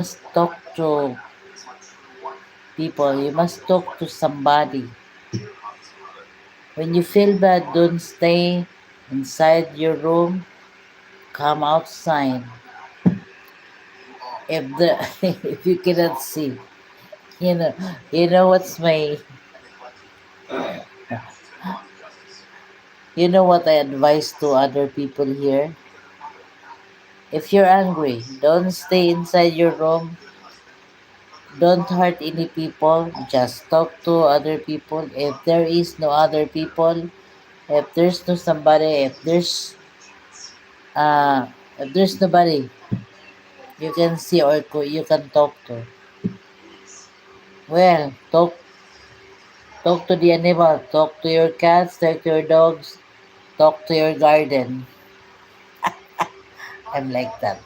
must talk to people. You must talk to somebody. When you feel bad, don't stay inside your room. Come outside. If the if you cannot see, you know, what's my, what I advise to other people here. If you're angry, don't stay inside your room. Don't hurt any people. Just talk to other people. If there is no other people, if there's no somebody, uh if there's nobody you can see or you can talk to, well, talk to the animal, talk to your cats, talk to your dogs, talk to your garden. I'm like that.